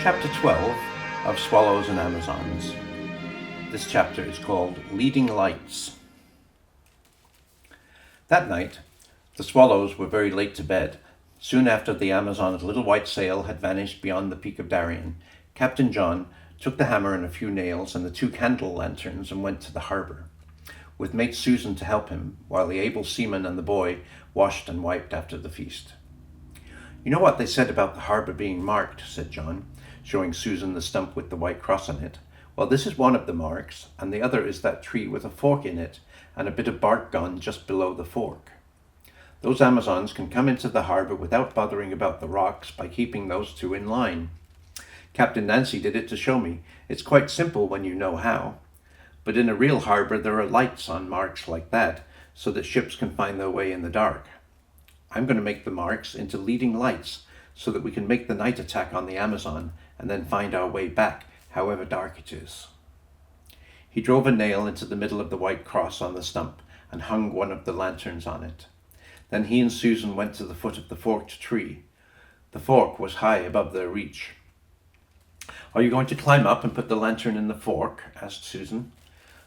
Chapter 12 of Swallows and Amazons. This chapter is called Leading Lights. That night, the swallows were very late to bed. Soon after the Amazon's little white sail had vanished beyond the peak of Darien, Captain John took the hammer and a few nails and the 2 candle lanterns and went to the harbour, with mate Susan to help him, while the able seaman and the boy washed and wiped after the feast. "You know what they said about the harbour being marked," said John, showing Susan the stump with the white cross on it. "Well, this is one of the marks, and the other is that tree with a fork in it and a bit of bark gone just below the fork. Those Amazons can come into the harbour without bothering about the rocks by keeping those 2 in line. Captain Nancy did it to show me. It's quite simple when you know how. But in a real harbour there are lights on marks like that, so that ships can find their way in the dark. I'm going to make the marks into leading lights, so that we can make the night attack on the Amazon and then find our way back, however dark it is." He drove a nail into the middle of the white cross on the stump and hung one of the lanterns on it. Then he and Susan went to the foot of the forked tree. The fork was high above their reach. "Are you going to climb up and put the lantern in the fork?" asked Susan.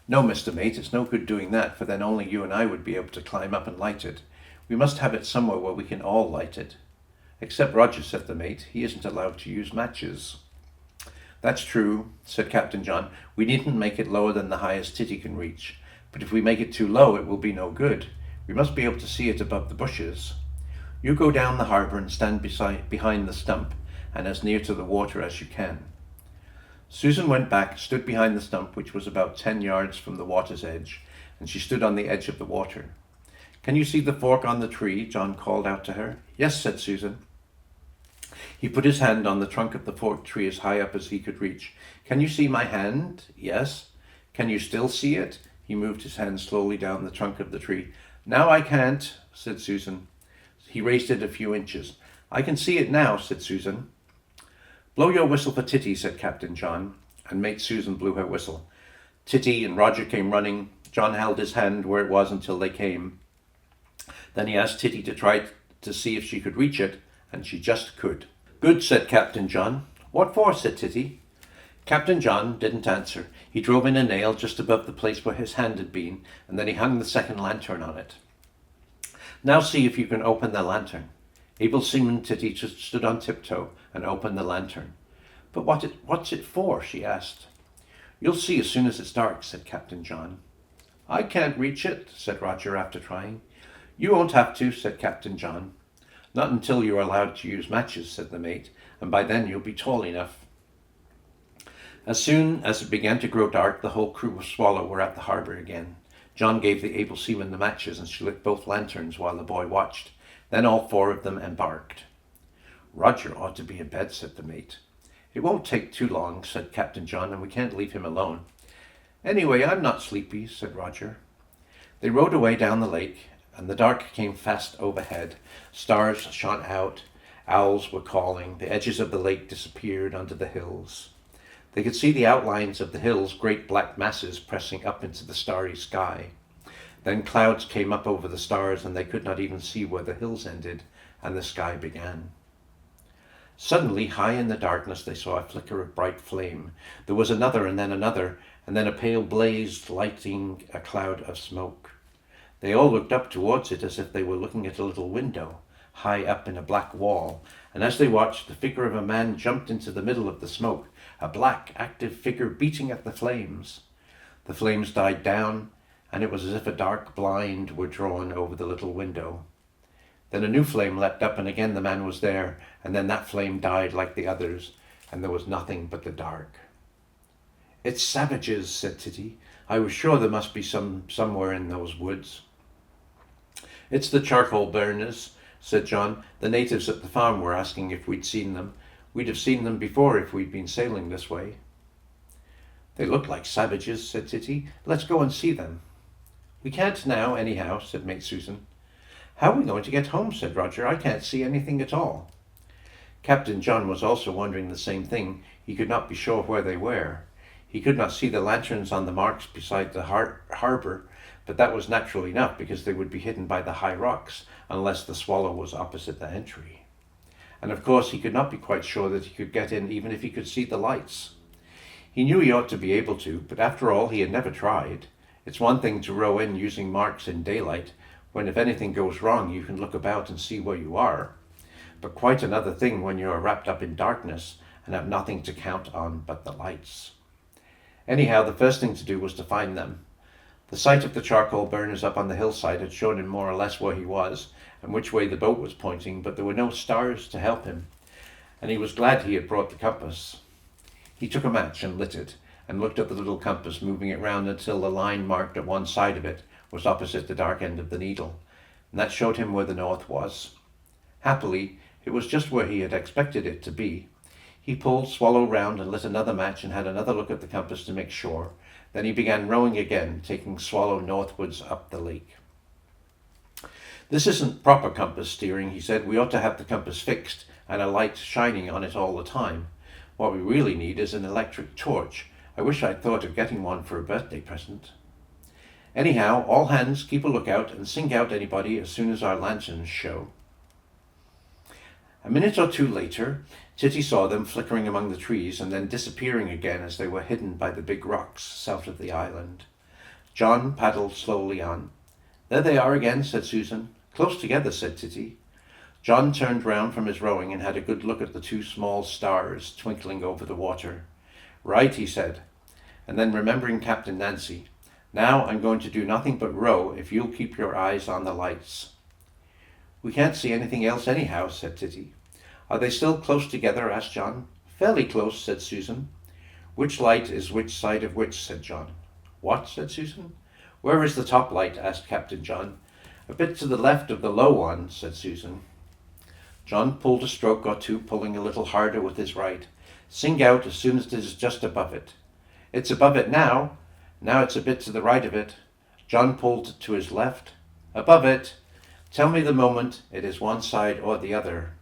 "No, Mr. Mate, it's no good doing that, for then only you and I would be able to climb up and light it. We must have it somewhere where we can all light it." "Except Roger," said the mate. "He isn't allowed to use matches." "That's true," said Captain John. "We needn't make it lower than the highest Titty can reach. But if we make it too low, it will be no good. We must be able to see it above the bushes. You go down the harbour and stand behind the stump, and as near to the water as you can." Susan went back, stood behind the stump, which was about 10 yards from the water's edge, and she stood on the edge of the water. "Can you see the fork on the tree?" John called out to her. "Yes," said Susan. He put his hand on the trunk of the forked tree as high up as he could reach. "Can you see my hand?" "Yes." "Can you still see it?" He moved his hand slowly down the trunk of the tree. "Now I can't," said Susan. He raised it a few inches. "I can see it now," said Susan. "Blow your whistle for Titty," said Captain John, and mate Susan blew her whistle. Titty and Roger came running. John held his hand where it was until they came. Then he asked Titty to try to see if she could reach it, and she just could. "Good," said Captain John. "What for?" said Titty. Captain John didn't answer. He drove in a nail just above the place where his hand had been, and then he hung the second lantern on it. "Now see if you can open the lantern." Able seaman Titty just stood on tiptoe and opened the lantern. "But what's it for?" she asked. "You'll see as soon as it's dark," said Captain John. "I can't reach it," said Roger after trying. "You won't have to," said Captain John. "Not until you're allowed to use matches," said the mate, "and by then you'll be tall enough." As soon as it began to grow dark, the whole crew of Swallow were at the harbour again. John gave the able seaman the matches, and she lit both lanterns while the boy watched. Then all 4 of them embarked. "Roger ought to be in bed," said the mate. "It won't take too long," said Captain John, "and we can't leave him alone." "Anyway, I'm not sleepy," said Roger. They rowed away down the lake, and the dark came fast overhead. Stars shone out, owls were calling, the edges of the lake disappeared under the hills. They could see the outlines of the hills, great black masses pressing up into the starry sky. Then clouds came up over the stars, and they could not even see where the hills ended and the sky began. Suddenly, high in the darkness, they saw a flicker of bright flame. There was another, and then a pale blaze lighting a cloud of smoke. They all looked up towards it as if they were looking at a little window, high up in a black wall, and as they watched, the figure of a man jumped into the middle of the smoke, a black, active figure beating at the flames. The flames died down, and it was as if a dark blind were drawn over the little window. Then a new flame leapt up, and again the man was there, and then that flame died like the others, and there was nothing but the dark. "It's savages," said Titty. "I was sure there must be somewhere in those woods." "It's the charcoal burners," said John. "The natives at the farm were asking if we'd seen them. We'd have seen them before if we'd been sailing this way." "They look like savages," said Titty. "Let's go and see them." "We can't now, anyhow," said Mate Susan. "How are we going to get home?" said Roger. "I can't see anything at all." Captain John was also wondering the same thing. He could not be sure where they were. He could not see the lanterns on the marks beside the harbour, but that was natural enough because they would be hidden by the high rocks unless the Swallow was opposite the entry. And of course he could not be quite sure that he could get in even if he could see the lights. He knew he ought to be able to, but after all he had never tried. It's one thing to row in using marks in daylight, when if anything goes wrong you can look about and see where you are. But quite another thing when you are wrapped up in darkness and have nothing to count on but the lights. Anyhow, the first thing to do was to find them. The sight of the charcoal burners up on the hillside had shown him more or less where he was and which way the boat was pointing, but there were no stars to help him, and he was glad he had brought the compass. He took a match and lit it, and looked at the little compass, moving it round until the line marked at one side of it was opposite the dark end of the needle, and that showed him where the north was. Happily, it was just where he had expected it to be. He pulled Swallow round and lit another match and had another look at the compass to make sure. Then he began rowing again, taking Swallow northwards up the lake. "This isn't proper compass steering," he said. "We ought to have the compass fixed and a light shining on it all the time. What we really need is an electric torch. I wish I'd thought of getting one for a birthday present. Anyhow, all hands keep a lookout and sing out anybody as soon as our lanterns show." A minute or two later, Titty saw them flickering among the trees and then disappearing again as they were hidden by the big rocks south of the island. John paddled slowly on. "There they are again," said Susan. "Close together," said Titty. John turned round from his rowing and had a good look at the two small stars twinkling over the water. "Right," he said, and then remembering Captain Nancy, "Now I'm going to do nothing but row if you'll keep your eyes on the lights." "We can't see anything else anyhow," said Titty. "Are they still close together?" asked John. "Fairly close," said Susan. "Which light is which side of which?" said John. "What?" said Susan. "Where is the top light?" asked Captain John. "A bit to the left of the low one," said Susan. John pulled a stroke or two, pulling a little harder with his right. "Sing out as soon as it is just above it." "It's above it now. Now it's a bit to the right of it." John pulled to his left. "Above it. Tell me the moment it is one side or the other."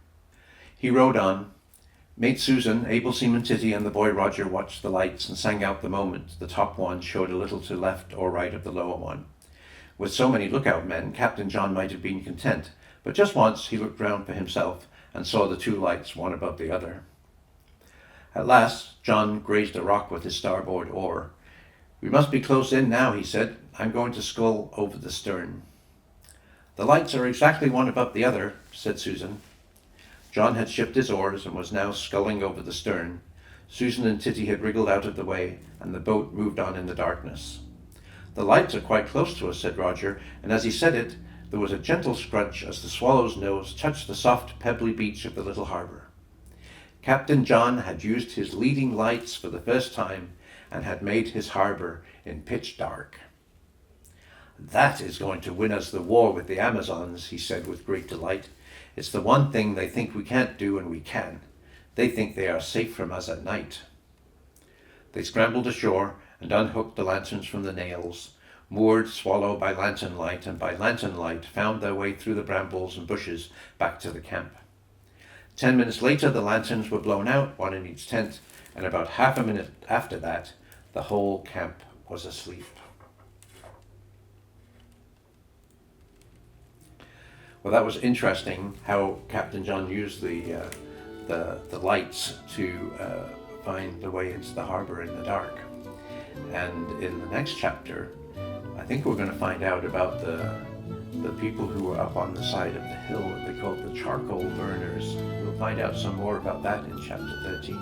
He rowed on. Mate Susan, Able Seaman Titty, and the boy Roger watched the lights and sang out the moment the top one showed a little to left or right of the lower one. With so many lookout men, Captain John might have been content, but just once he looked round for himself and saw the two lights, one above the other. At last John grazed a rock with his starboard oar. "We must be close in now," he said. "I'm going to scull over the stern." "The lights are exactly one above the other," said Susan. John had shipped his oars and was now sculling over the stern. Susan and Titty had wriggled out of the way, and the boat moved on in the darkness. "The lights are quite close to us," said Roger, and as he said it, there was a gentle scrunch as the Swallow's nose touched the soft, pebbly beach of the little harbour. Captain John had used his leading lights for the first time and had made his harbour in pitch dark. "That is going to win us the war with the Amazons," he said with great delight. "It's the one thing they think we can't do, and we can. They think they are safe from us at night." They scrambled ashore and unhooked the lanterns from the nails, moored Swallow by lantern light, and by lantern light found their way through the brambles and bushes back to the camp. 10 minutes later the lanterns were blown out, one in each tent, and about half a minute after that the whole camp was asleep. Well, that was interesting how Captain John used the lights to find the way into the harbour in the dark. And in the next chapter, I think we're going to find out about the people who were up on the side of the hill that they called the charcoal burners. We'll find out some more about that in chapter 13.